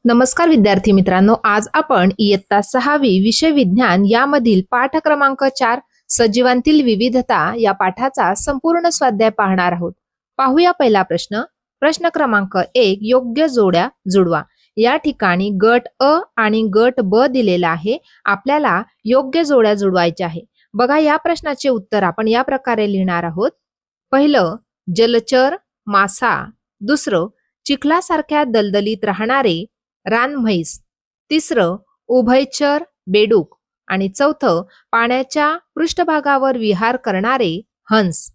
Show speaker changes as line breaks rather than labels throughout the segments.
नमस्कार विद्यार्थी मित्रांनो, आज आपण इयत्ता 6वी विषय विज्ञान यामधील पाठ क्रमांक 4 सजीवांतील विविधता या पाठाचा संपूर्ण स्वाध्याय पाहणार आहोत. पाहूया पहिला प्रश्न. प्रश्न क्रमांक 1, योग्य जोड्या जुळवा. या ठिकाणी गट अ आणि गट ब दिलेला आहे. आपल्याला योग्य जोड्या जुळवायच्या आहे. बघा, या प्रश्नाचे उत्तर आपण या प्रकारे लिहिणार आहोत. पहिलं, जलचर मासा. दुसरं, चिखलासारख्या दलदलीत राहणारे रान म्हैस. तिसरं, उभयचर बेडूक. आणि चौथं, पाण्याच्या पृष्ठभागावर विहार करणारे हंस.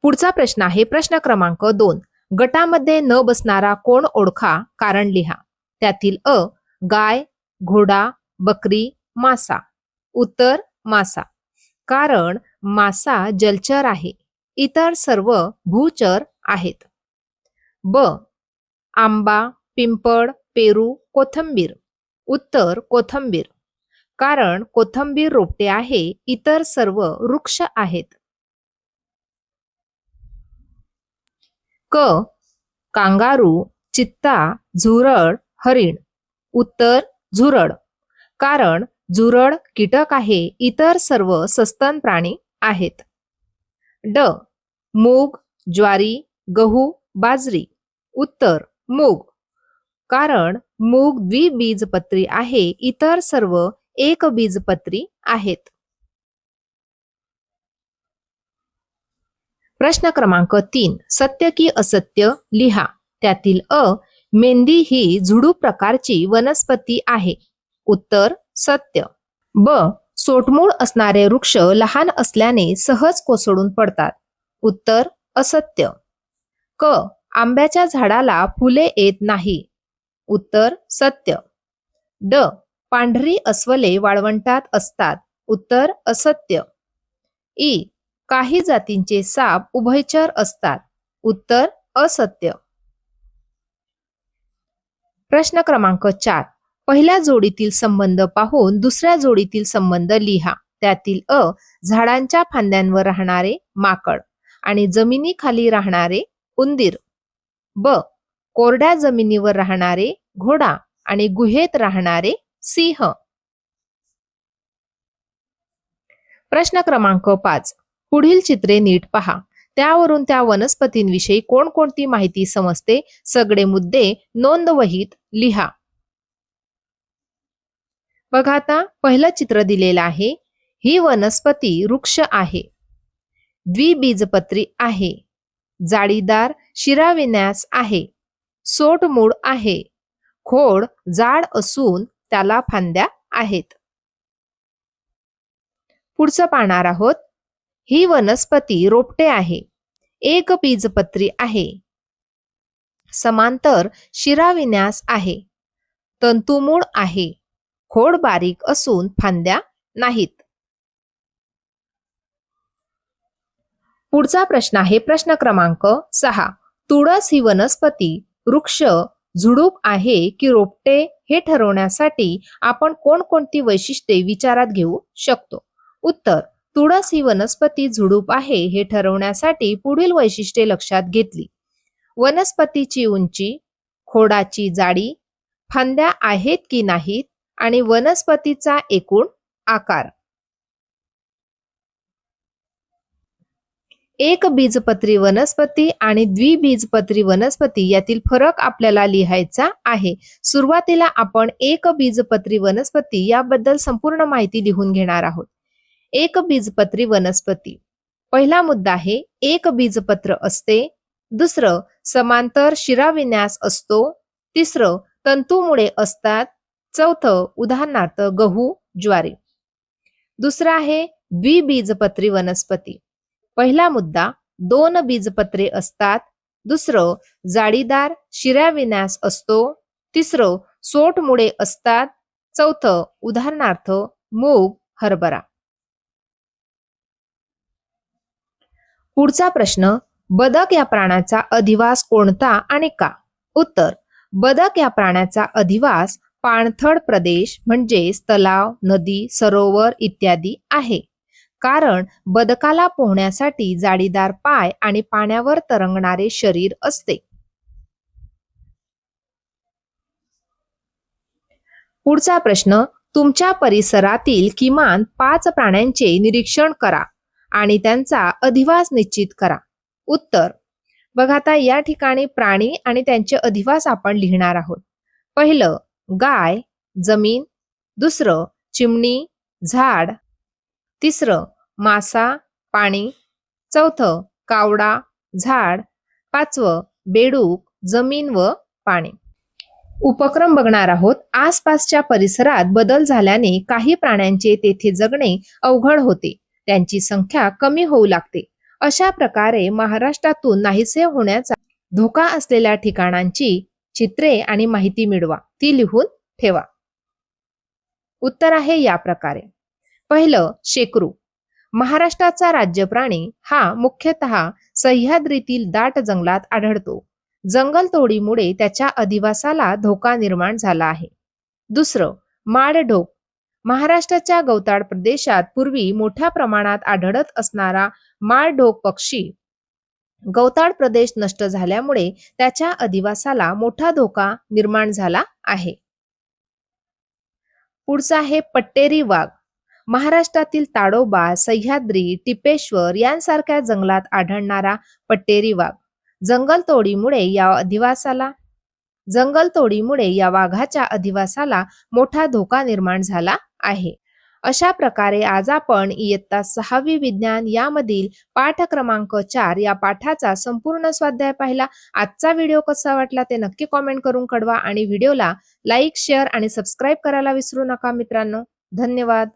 पुढचा प्रश्न आहे प्रश्न क्रमांक 2. गटामध्ये न बसणारा कोण ओळखा, कारण लिहा. त्यातील अ, गाय, घोडा, बकरी, मासा. उत्तर, मासा. कारण मासा जलचर आहे, इतर सर्व भूचर आहेत. ब, आंबा, पिंपळ, पेरू, कोथिंबीर. उत्तर, कोथिंबीर. कारण कोथिंबीर रोपटे आहे, इतर सर्व वृक्ष आहेत. क, कांगारू, चित्ता, झुरळ, हरिण. उत्तर, झुरळ. कारण झुरळ कीटक आहे, इतर सर्व सस्तन प्राणी आहेत. ड, मूग, ज्वारी, गहू, बाजरी. उत्तर, मूग. कारण मूग द्विबीजपत्री आहे, इतर सर्व एकबीजपत्री आहेत. प्रश्न क्रमांक 3, सत्य की असत्य लिहा. त्यातील अ, मेंदी ही झुडूप प्रकारची वनस्पती आहे. उत्तर, सत्य. ब, सोटमूळ असणारे वृक्ष लहान असल्याने सहज कोसळून पडतात. उत्तर, असत्य. क, आंब्याच्या झाडाला फुले येत नाही. उत्तर, सत्य. ड, पांढरी अस्वले वाळवंटात असतात. उत्तर, असत्य. ई, काही जातींचे साप उभयचर असतात. उत्तर, असत्य. प्रश्न क्रमांक 4, पहिल्या जोडीतील संबंध पाहून दुसऱ्या जोडीतील संबंध लिहा. त्यातील अ, झाडांच्या फांद्यांवर राहणारे माकड आणि जमिनीखाली राहणारे उंदीर. ब, कोरड्या जमिनीवर राहणारे घोडा आणि गुहेत राहणारे सिंह. प्रश्न क्रमांक 5, पुढील चित्रे नीट पहा. त्यावरून त्या वनस्पतींविषयी कोणकोणती माहिती समजते, सगळे मुद्दे नोंदवहीत लिहा. बघा, आता पहिलं चित्र दिलेलं आहे. ही वनस्पती वृक्ष आहे, द्विबीजपत्री आहे, जाळीदार शिराविन्यास आहे, सोटमूळ आहे, खोड जाड असून त्याला फांद्या आहेत. पुढचं पाहणार आहोत. ही वनस्पती रोपटे आहे, एकबीजपत्री आहे, समांतर शिराविन्यास आहे, तंतुमूळ आहे, खोड बारीक असून फांद्या नाहीत. पुढचा प्रश्न आहे प्रश्न क्रमांक 6, तुळस ही वनस्पती वृक्ष झुडूप आहे की रोपटे हे ठरवण्यासाठी आपण कोणकोणती वैशिष्ट्ये विचारात घेऊ शकतो. उत्तर, तुळस ही वनस्पती झुडूप आहे हे ठरवण्यासाठी पुढील वैशिष्ट्ये लक्षात घेतली. वनस्पतीची उंची, खोडाची जाडी, फांद्या आहेत की नाहीत आणि वनस्पतीचा एकूण आकार. एकबीजपत्री वनस्पती आणि द्विबीजपत्री वनस्पती यातील फरक आपल्याला लिहायचा आहे. सुरुवातीला आपण एकबीजपत्री वनस्पती याबद्दल संपूर्ण माहिती लिहून घेणार आहोत. एकबीजपत्री वनस्पती. पहिला मुद्दा आहे, एक बीजपत्र असते. दुसरं, समांतर शिराविन्यास असतो. तिसरं, तंतुमुळे असतात. चौथं, उदाहरणार्थ गहू, ज्वारी. दुसरं आहे द्विबीजपत्री वनस्पती. पहिला मुद्दा, 2 बीजपत्रे असतात. दुसरं, जाळीदार शिराविन्यास असतो. तिसरं, सोटमुळे असतात. चौथं, उदाहरणार्थ मूग, हरभरा. पुढचा प्रश्न, बदक या प्राण्याचा अधिवास कोणता आणि का? उत्तर, बदक या प्राण्याचा अधिवास पाणथळ प्रदेश म्हणजेच तलाव, नदी, सरोवर इत्यादी आहे. कारण बदकाला पोहण्यासाठी जाळीदार पाय आणि पाण्यावर तरंगणारे शरीर असते. पुढचा प्रश्न, तुमच्या परिसरातील किमान 5 प्राण्यांचे निरीक्षण करा आणि त्यांचा अधिवास निश्चित करा. उत्तर, बघा आता या ठिकाणी प्राणी आणि त्यांचे अधिवास आपण लिहिणार आहोत. पहिलं गाय, जमीन. दुसरं चिमणी, झाड. तिसरं मासा, पाणी. चौथं कावडा, झाड. पाचवं बेडूक, जमीन व पाणी. उपक्रम बघणार आहोत. आसपासच्या परिसरात बदल झाल्याने काही प्राण्यांचे तेथे जगणे अवघड होते, त्यांची संख्या कमी होऊ लागते. अशा प्रकारे महाराष्ट्रातून नाहीसे होण्याचा धोका असलेल्या ठिकाणांची चित्रे आणि माहिती मिळवा, ती लिहून ठेवा. उत्तर आहे या प्रकारे. पहिलं शेकरू. महाराष्ट्राचा राज्य प्राणी हा मुख्यतः सह्याद्रीतील दाट जंगलात आढळतो. जंगलतोडीमुळे त्याच्या अधिवासाला धोका निर्माण झाला आहे. दुसरं माडढोक. महाराष्ट्राच्या गवताळ प्रदेशात पूर्वी मोठ्या प्रमाणात आढळत असणारा माळढोक पक्षी गवताळ प्रदेश नष्ट झाल्यामुळे त्याच्या अधिवासाला मोठा धोका निर्माण झाला आहे. पुढचा आहे पट्टेरी वाघ. महाराष्ट्रातील ताडोबा, सह्याद्री, टिपेश्वर यांसारख्या जंगलात आढळणारा पट्टेरी वाघ. जंगलतोडीमुळे या वाघाच्या अधिवासाला मोठा धोका निर्माण झाला आहे. अशा प्रकारे आज आपण इयत्ता 6वी विज्ञान यामधील पाठ क्रमांक 4 या पाठाचा संपूर्ण स्वाध्याय पाहिला. आजचा व्हिडिओ कसा वाटला ते नक्की कॉमेंट करून कळवा आणि व्हिडिओला लाईक, शेअर आणि सबस्क्राईब करायला विसरू नका मित्रांनो. धन्यवाद.